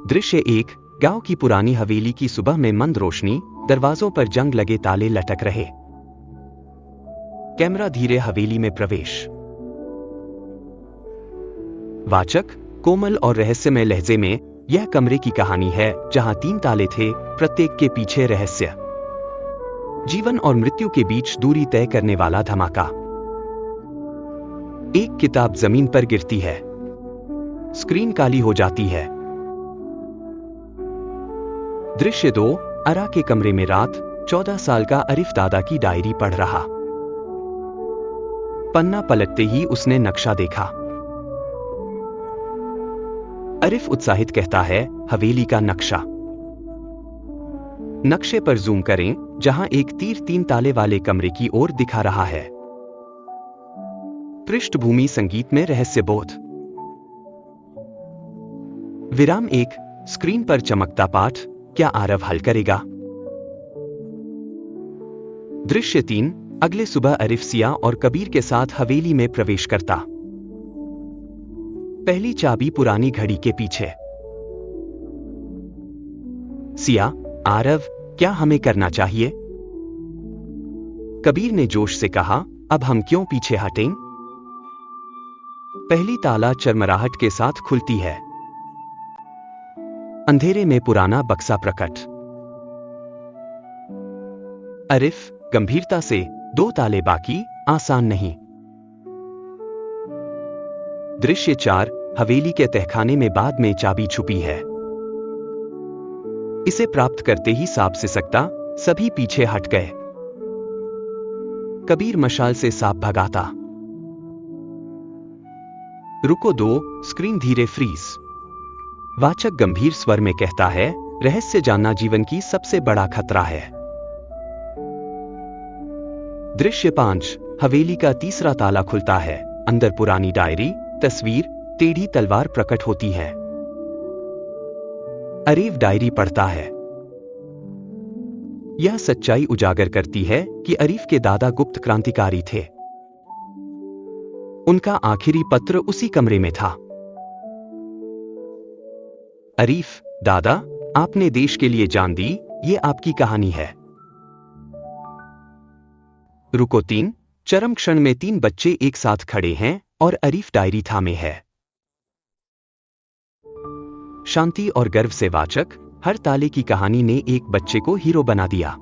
दृश्य 1। गांव की पुरानी हवेली की सुबह में मंद रोशनी, दरवाजों पर जंग लगे ताले लटक रहे। कैमरा धीरे हवेली में प्रवेश। वाचक कोमल और रहस्यमय लहजे में, यह कमरे की कहानी है जहां 3 ताले थे, प्रत्येक के पीछे रहस्य। जीवन और मृत्यु के बीच दूरी तय करने वाला धमाका। एक किताब जमीन पर गिरती है। स्क्रीन काली हो जाती है। दृश्य 2। अरा के कमरे में रात। 14 साल का अरिफ दादा की डायरी पढ़ रहा। पन्ना पलटते ही उसने नक्शा देखा। अरिफ उत्साहित कहता है, हवेली का नक्शा। नक्शे पर जूम करें, जहां एक तीर 3 ताले वाले कमरे की ओर दिखा रहा है। पृष्ठभूमि संगीत में रहस्यबोध। विराम 1। स्क्रीन पर चमकता पाठ, क्या आरव हल करेगा? दृश्य 3। अगले सुबह अरिफ सिया और कबीर के साथ हवेली में प्रवेश करता। पहली चाबी पुरानी घड़ी के पीछे। सिया, आरव, क्या हमें करना चाहिए? कबीर ने जोश से कहा, अब हम क्यों पीछे हटें? पहली ताला चरमराहट के साथ खुलती है। अंधेरे में पुराना बक्सा प्रकट। अरिफ गंभीरता से, 2 ताले बाकी, आसान नहीं। दृश्य 4। हवेली के तहखाने में बाद में चाबी छुपी है। इसे प्राप्त करते ही सांप सिसकता, सभी पीछे हट गए। कबीर मशाल से सांप भगाता। रुको 2। स्क्रीन धीरे फ्रीज। वाचक गंभीर स्वर में कहता है, रहस्य जानना जीवन की सबसे बड़ा खतरा है। दृश्य 5। हवेली का तीसरा ताला खुलता है। अंदर पुरानी डायरी, तस्वीर, टेढ़ी तलवार प्रकट होती है। अरीफ डायरी पढ़ता है। यह सच्चाई उजागर करती है कि अरीफ के दादा गुप्त क्रांतिकारी थे। उनका आखिरी पत्र उसी कमरे में था। अरीफ, दादा, आपने देश के लिए जान दी, ये आपकी कहानी है। रुको 3। चरम क्षण में 3 बच्चे एक साथ खड़े हैं और अरीफ डायरी थामे है। शांति और गर्व से वाचक, हर ताले की कहानी ने एक बच्चे को हीरो बना दिया।